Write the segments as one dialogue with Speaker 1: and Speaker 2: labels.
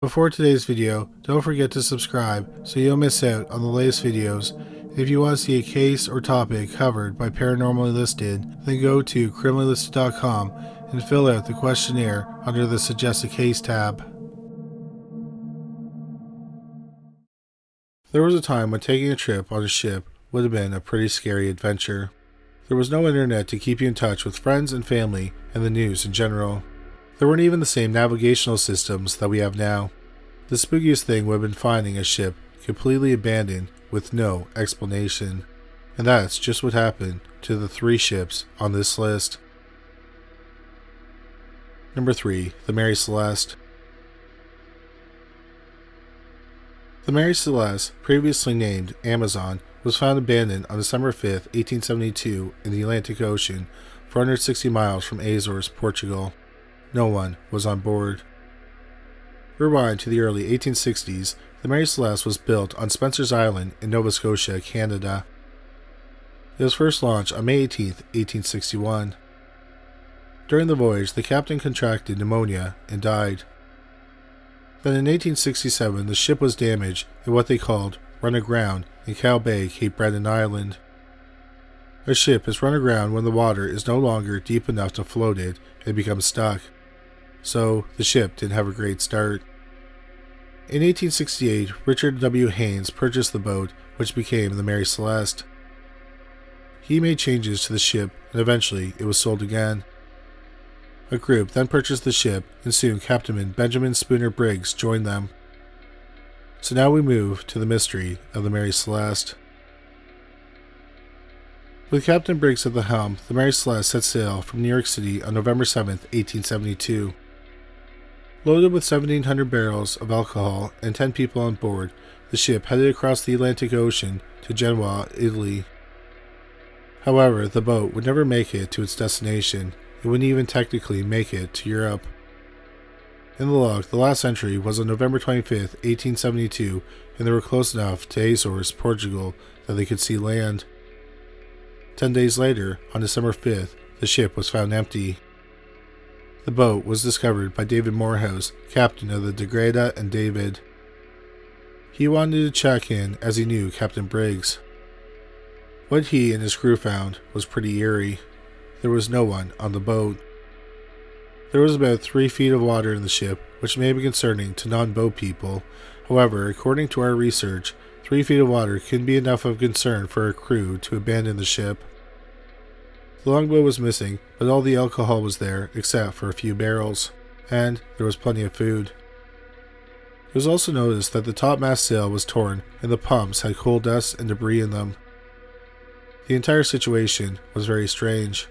Speaker 1: Before today's video, don't forget to subscribe so you don't miss out on the latest videos. If you want to see a case or topic covered by Paranormally Listed, then go to criminallylisted.com and fill out the questionnaire under the Suggest a Case tab. There was a time when taking a trip on a ship would have been a pretty scary adventure. There was no internet to keep you in touch with friends and family and the news in general. There weren't even the same navigational systems that we have now. The spookiest thing would have been finding a ship completely abandoned with no explanation. And that's just what happened to the 3 ships on this list. Number 3. The Mary Celeste. The Mary Celeste, previously named Amazon, was found abandoned on December 5, 1872 in the Atlantic Ocean, 460 miles from Azores, Portugal. No one was on board. Rewind to the early 1860s, the Mary Celeste was built on Spencer's Island in Nova Scotia, Canada. It was first launched on May 18, 1861. During the voyage, the captain contracted pneumonia and died. Then in 1867, the ship was damaged in what they called run aground in Carroll Bay, Cape Breton Island. A ship is run aground when the water is no longer deep enough to float it and becomes stuck. So, the ship didn't have a great start. In 1868, Richard W. Haynes purchased the boat, which became the Mary Celeste. He made changes to the ship, and eventually it was sold again. A group then purchased the ship, and soon Captain Benjamin Spooner Briggs joined them. So now we move to the mystery of the Mary Celeste. With Captain Briggs at the helm, the Mary Celeste set sail from New York City on November 7, 1872. Loaded with 1,700 barrels of alcohol and 10 people on board, the ship headed across the Atlantic Ocean to Genoa, Italy. However, the boat would never make it to its destination. It wouldn't even technically make it to Europe. In the log, the last entry was on November 25, 1872, and they were close enough to Azores, Portugal, that they could see land. 10 days later, on December 5th, the ship was found empty. The boat was discovered by David Morehouse, captain of the Degrada and David. He wanted to check in as he knew Captain Briggs. What he and his crew found was pretty eerie. There was no one on the boat. There was about 3 feet of water in the ship, which may be concerning to non-boat people. However, according to our research, 3 feet of water couldn't be enough of concern for a crew to abandon the ship. The longboat was missing, but all the alcohol was there except for a few barrels, and there was plenty of food. It was also noticed that the topmast sail was torn and the pumps had coal dust and debris in them. The entire situation was very strange.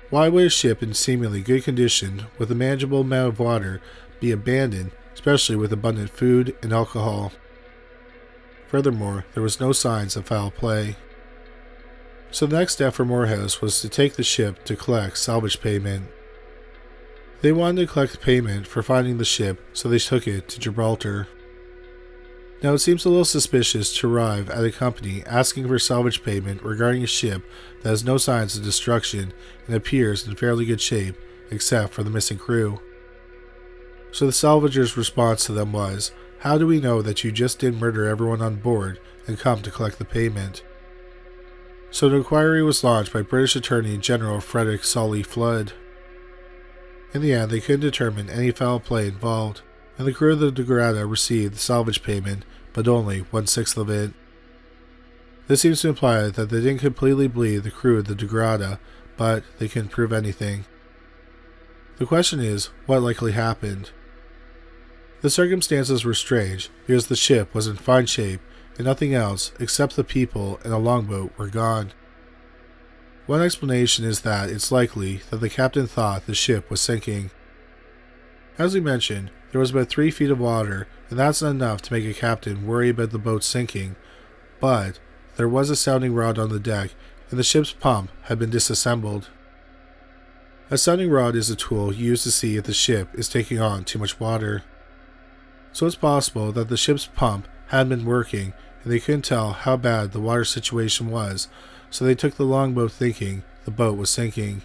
Speaker 1: Why would a ship in seemingly good condition with a manageable amount of water be abandoned, especially with abundant food and alcohol? Furthermore, there was no signs of foul play. So the next step for Morehouse was to take the ship to collect salvage payment. They wanted to collect payment for finding the ship, so they took it to Gibraltar. Now it seems a little suspicious to arrive at a company asking for salvage payment regarding a ship that has no signs of destruction and appears in fairly good shape, except for the missing crew. So the salvagers' response to them was, "How do we know that you just didn't murder everyone on board and come to collect the payment?" So an inquiry was launched by British Attorney General Frederick Solly Flood. In the end, they couldn't determine any foul play involved, and the crew of the Degrada received the salvage payment, but only 1/6 of it. This seems to imply that they didn't completely bleed the crew of the Degrada, but they couldn't prove anything. The question is, what likely happened? The circumstances were strange because the ship was in fine shape and nothing else except the people and a longboat were gone. One explanation is that it's likely that the captain thought the ship was sinking. As we mentioned, there was about 3 feet of water, and that's not enough to make a captain worry about the boat sinking, but there was a sounding rod on the deck, and the ship's pump had been disassembled. A sounding rod is a tool used to see if the ship is taking on too much water. So it's possible that the ship's pump had been working, and they couldn't tell how bad the water situation was, so they took the longboat thinking the boat was sinking.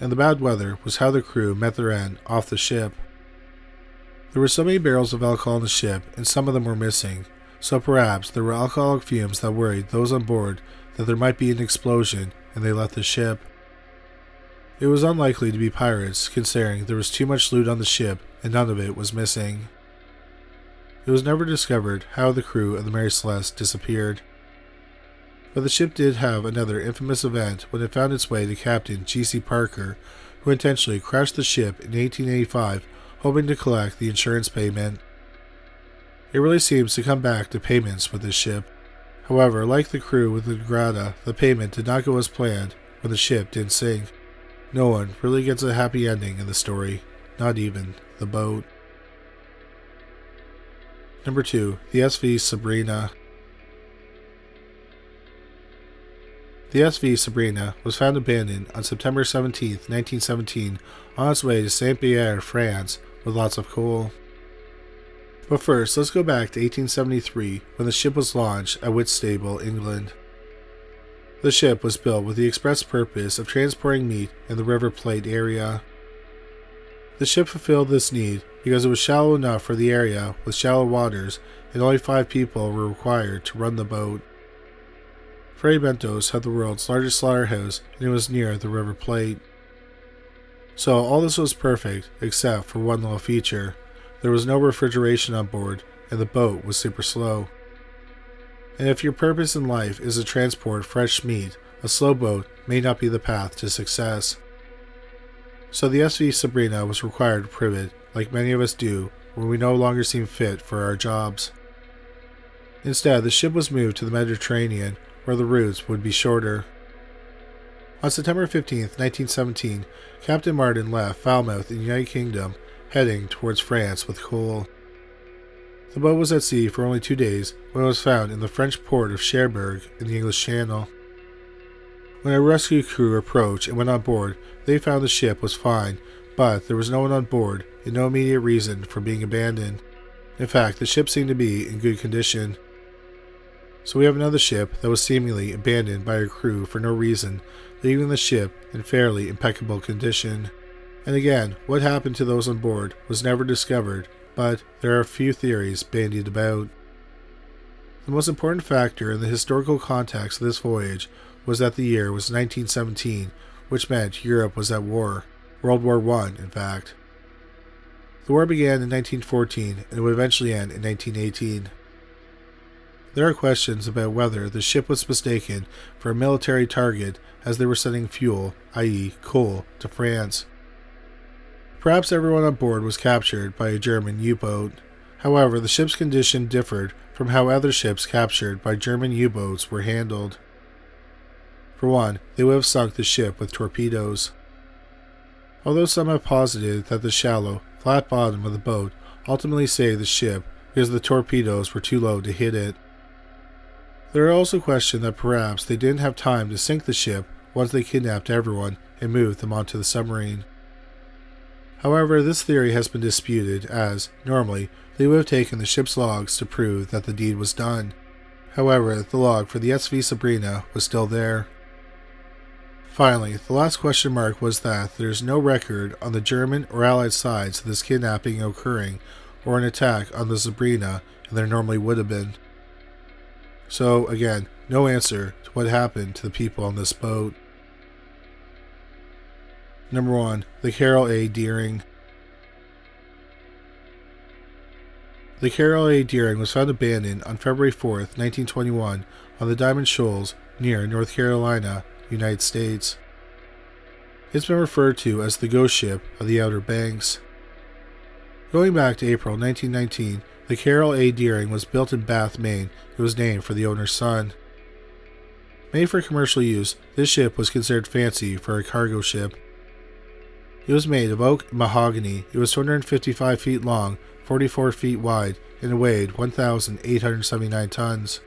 Speaker 1: And the bad weather was how the crew met their end off the ship. There were so many barrels of alcohol on the ship, and some of them were missing, so perhaps there were alcoholic fumes that worried those on board that there might be an explosion, and they left the ship. It was unlikely to be pirates, considering there was too much loot on the ship and none of it was missing. It was never discovered how the crew of the Mary Celeste disappeared. But the ship did have another infamous event when it found its way to Captain G.C. Parker, who intentionally crashed the ship in 1885, hoping to collect the insurance payment. It really seems to come back to payments with this ship. However, like the crew with the Grata, the payment did not go as planned when the ship did sink. No one really gets a happy ending in the story, not even the boat. Number 2. The SV Zebrina. The SV Zebrina was found abandoned on September 17, 1917, on its way to Saint-Pierre, France, with lots of coal. But first, let's go back to 1873, when the ship was launched at Whitstable, England. The ship was built with the express purpose of transporting meat in the River Plate area. The ship fulfilled this need because it was shallow enough for the area with shallow waters, and only 5 people were required to run the boat. Fray Bentos had the world's largest slaughterhouse, and it was near the River Plate. So all this was perfect, except for one little feature. There was no refrigeration on board, and the boat was super slow. And if your purpose in life is to transport fresh meat, a slow boat may not be the path to success. So the SV Zebrina was required to pivot, like many of us do, when we no longer seem fit for our jobs. Instead, the ship was moved to the Mediterranean, where the routes would be shorter. On September 15, 1917, Captain Martin left Falmouth in the United Kingdom, heading towards France with coal. The boat was at sea for only 2 days when it was found in the French port of Cherbourg in the English Channel. When a rescue crew approached and went on board, they found the ship was fine, but there was no one on board and no immediate reason for being abandoned. In fact, the ship seemed to be in good condition. So we have another ship that was seemingly abandoned by a crew for no reason, leaving the ship in fairly impeccable condition. And again, what happened to those on board was never discovered, but there are a few theories bandied about. The most important factor in the historical context of this voyage was that the year was 1917, which meant Europe was at war. World War I, in fact. The war began in 1914 and would eventually end in 1918. There are questions about whether the ship was mistaken for a military target as they were sending fuel, i.e. coal, to France. Perhaps everyone on board was captured by a German U-boat. However, the ship's condition differed from how other ships captured by German U-boats were handled. For one, they would have sunk the ship with torpedoes. Although some have posited that the shallow, flat bottom of the boat ultimately saved the ship because the torpedoes were too low to hit it. There are also questions that perhaps they didn't have time to sink the ship once they kidnapped everyone and moved them onto the submarine. However, this theory has been disputed as, normally, they would have taken the ship's logs to prove that the deed was done. However, the log for the SV Zebrina was still there. Finally, the last question mark was that there is no record on the German or Allied sides of this kidnapping occurring or an attack on the Zebrina, and there normally would have been. So, again, no answer to what happened to the people on this boat. Number 1. The Carroll A. Deering. The Carroll A. Deering was found abandoned on February 4, 1921, on the Diamond Shoals near North Carolina, United States. It's been referred to as the ghost ship of the Outer Banks. Going back to April 1919, the Carroll A. Deering was built in Bath, Maine. It was named for the owner's son. Made for commercial use, this ship was considered fancy for a cargo ship. It was made of oak and mahogany. It was 255 feet long, 44 feet wide, and it weighed 1,879 tons.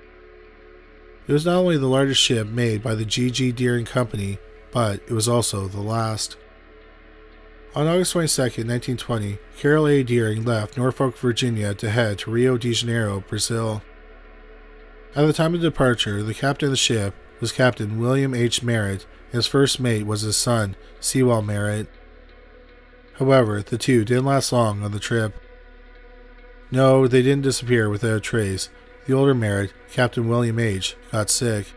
Speaker 1: It was not only the largest ship made by the G.G. Deering Company, but it was also the last. On August 22, 1920, Carroll A. Deering left Norfolk, Virginia to head to Rio de Janeiro, Brazil. At the time of departure, the captain of the ship was Captain William H. Merritt, and his first mate was his son, Sewell Merritt. However, the two didn't last long on the trip. No, they didn't disappear without a trace. The older Merritt, Captain William H., got sick.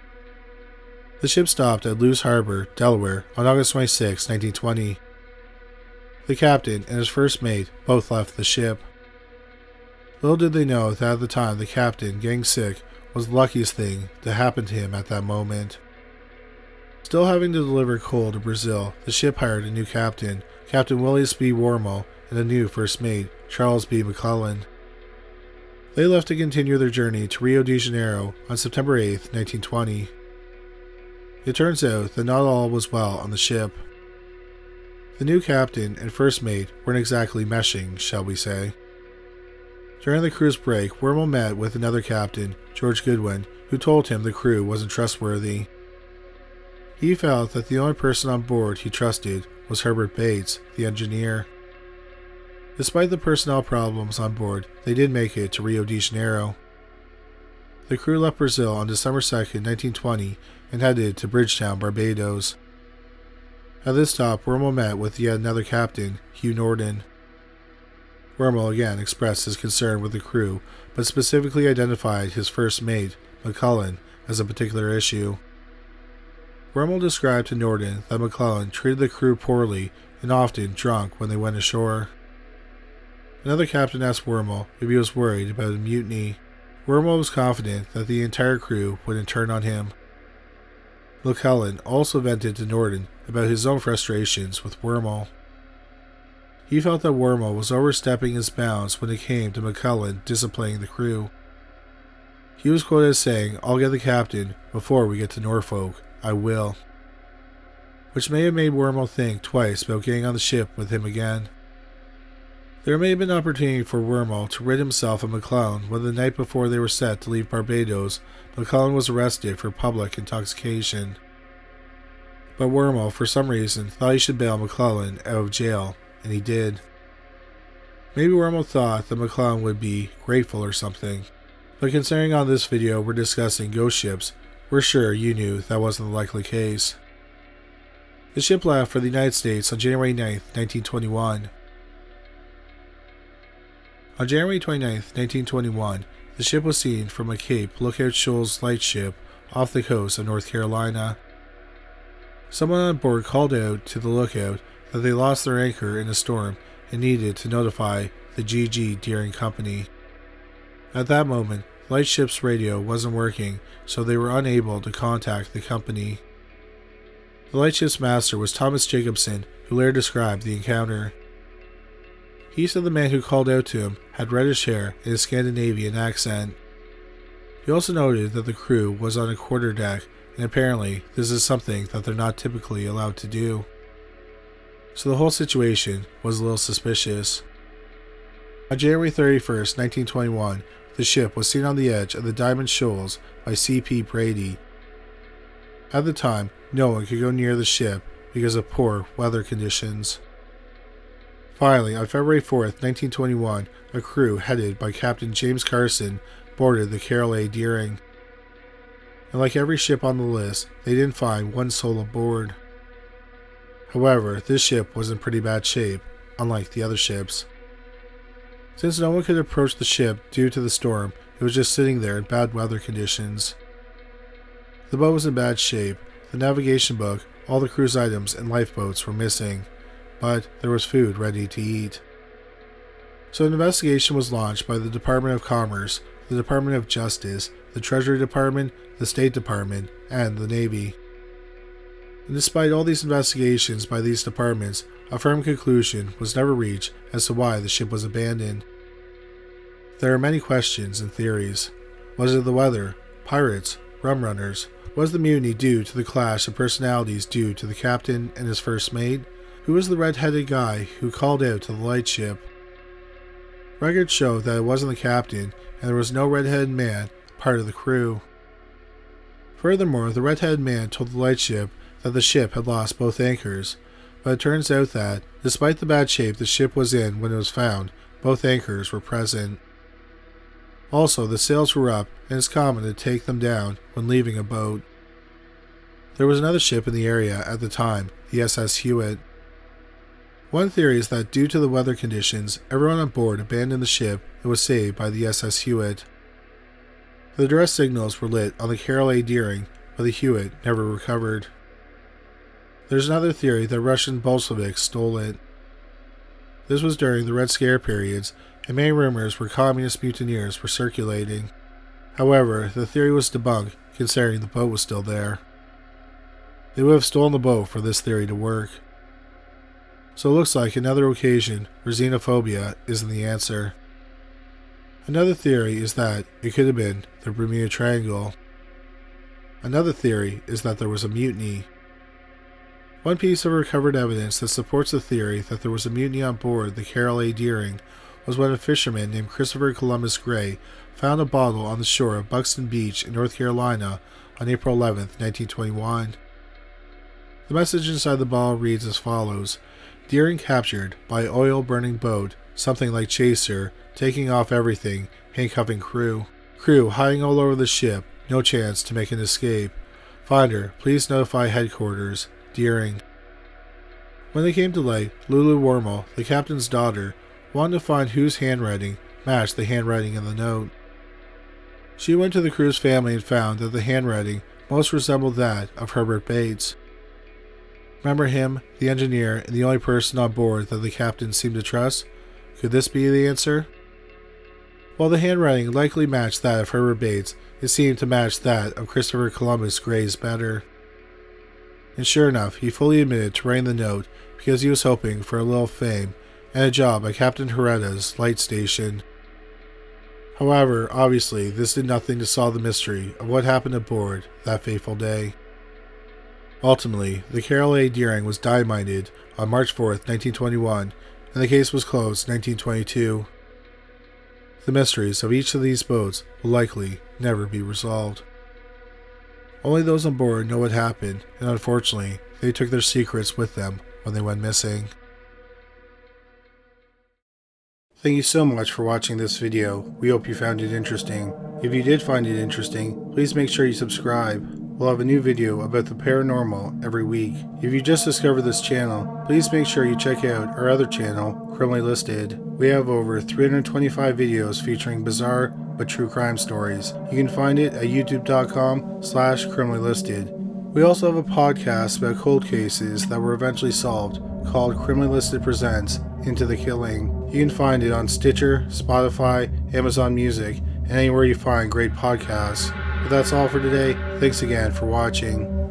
Speaker 1: The ship stopped at Lewes Harbor, Delaware, on August 26, 1920. The captain and his first mate both left the ship. Little did they know that at the time the captain getting sick was the luckiest thing to happen to him at that moment. Still having to deliver coal to Brazil, the ship hired a new captain, Captain William B. Wormel, and a new first mate, Charles B. McClellan. They left to continue their journey to Rio de Janeiro on September 8, 1920. It turns out that not all was well on the ship. The new captain and first mate weren't exactly meshing, shall we say. During the cruise break, Wormel met with another captain, George Goodwin, who told him the crew wasn't trustworthy. He felt that the only person on board he trusted was Herbert Bates, the engineer. Despite the personnel problems on board, they did make it to Rio de Janeiro. The crew left Brazil on December 2, 1920, and headed to Bridgetown, Barbados. At this stop, Wormel met with yet another captain, Hugh Norden. Wormel again expressed his concern with the crew, but specifically identified his first mate, McClellan, as a particular issue. Wormel described to Norden that McClellan treated the crew poorly and often drunk when they went ashore. Another captain asked Wormel if he was worried about a mutiny. Wormel was confident that the entire crew wouldn't turn on him. McClellan also vented to Norden about his own frustrations with Wormel. He felt that Wormel was overstepping his bounds when it came to McClellan disciplining the crew. He was quoted as saying, "I'll get the captain before we get to Norfolk. I will." Which may have made Wormel think twice about getting on the ship with him again. There may have been an opportunity for Wormel to rid himself of McClellan when the night before they were set to leave Barbados, McClellan was arrested for public intoxication. But Wormel, for some reason, thought he should bail McClellan out of jail, and he did. Maybe Wormel thought that McClellan would be grateful or something. But considering on this video we're discussing ghost ships, we're sure you knew that wasn't the likely case. The ship left for the United States on January 9, 1921. On January 29, 1921, the ship was seen from a Cape Lookout Shoals lightship off the coast of North Carolina. Someone on board called out to the lookout that they lost their anchor in a storm and needed to notify the G.G. Deering Company. At that moment, the lightship's radio wasn't working, so they were unable to contact the company. The lightship's master was Thomas Jacobson, who later described the encounter. He said the man who called out to him had reddish hair and a Scandinavian accent. He also noted that the crew was on a quarterdeck, and apparently this is something that they're not typically allowed to do. So the whole situation was a little suspicious. On January 31st, 1921, the ship was seen on the edge of the Diamond Shoals by C.P. Brady. At the time, no one could go near the ship because of poor weather conditions. Finally, on February 4th, 1921, a crew headed by Captain James Carson boarded the Carroll A. Deering. And like every ship on the list, they didn't find one soul aboard. However, this ship was in pretty bad shape, unlike the other ships. Since no one could approach the ship due to the storm, it was just sitting there in bad weather conditions. The boat was in bad shape, the navigation book, all the crew's items, and lifeboats were missing, but there was food ready to eat. So an investigation was launched by the Department of Commerce, the Department of Justice, the Treasury Department, the State Department, and the Navy. And despite all these investigations by these departments, a firm conclusion was never reached as to why the ship was abandoned. There are many questions and theories. Was it the weather, pirates, rum runners? Was the mutiny due to the clash of personalities due to the captain and his first mate? Who was the red-headed guy who called out to the lightship? Records show that it wasn't the captain, and there was no red-headed man part of the crew. Furthermore, the red-headed man told the lightship that the ship had lost both anchors, but it turns out that, despite the bad shape the ship was in when it was found, both anchors were present. Also, the sails were up, and it's common to take them down when leaving a boat. There was another ship in the area at the time, the SS Hewitt. One theory is that due to the weather conditions, everyone on board abandoned the ship and was saved by the SS Hewitt. The distress signals were lit on the Carroll A Deering, but the Hewitt never recovered. There's another theory that Russian Bolsheviks stole it. This was during the Red Scare periods, and many rumors where communist mutineers were circulating. However, the theory was debunked, considering the boat was still there. They would have stolen the boat for this theory to work. So it looks like another occasion where xenophobia isn't the answer. Another theory is that it could have been the Bermuda Triangle. Another theory is that there was a mutiny. One piece of recovered evidence that supports the theory that there was a mutiny on board the Carroll A Deering was when a fisherman named Christopher Columbus Gray found a bottle on the shore of Buxton Beach in North Carolina on April 11, 1921. The message inside the bottle reads as follows: Deering captured by oil-burning boat, something like chaser, taking off everything, handcuffing crew. Crew hiding all over the ship, no chance to make an escape. Finder, please notify headquarters. Deering. When they came to light, Lulu Wormel, the captain's daughter, wanted to find whose handwriting matched the handwriting in the note. She went to the crew's family and found that the handwriting most resembled that of Herbert Bates. Remember him, the engineer, and the only person on board that the captain seemed to trust? Could this be the answer? While the handwriting likely matched that of Herbert Bates, it seemed to match that of Christopher Columbus Gray's better. And sure enough, he fully admitted to writing the note because he was hoping for a little fame and a job at Captain Hereda's light station. However, obviously, this did nothing to solve the mystery of what happened aboard that fateful day. Ultimately, the Carroll A Deering was dynamited on March 4, 1921, and the case was closed in 1922. The mysteries of each of these boats will likely never be resolved. Only those on board know what happened, and unfortunately, they took their secrets with them when they went missing. Thank you so much for watching this video. We hope you found it interesting. If you did find it interesting, please make sure you subscribe. We'll have a new video about the paranormal every week. If you just discovered this channel, please make sure you check out our other channel, Criminally Listed. We have over 325 videos featuring bizarre but true crime stories. You can find it at youtube.com/criminallylisted. We also have a podcast about cold cases that were eventually solved called Criminally Listed Presents Into the Killing. You can find it on Stitcher, Spotify, Amazon Music, and anywhere you find great podcasts. But that's all for today. Thanks again for watching.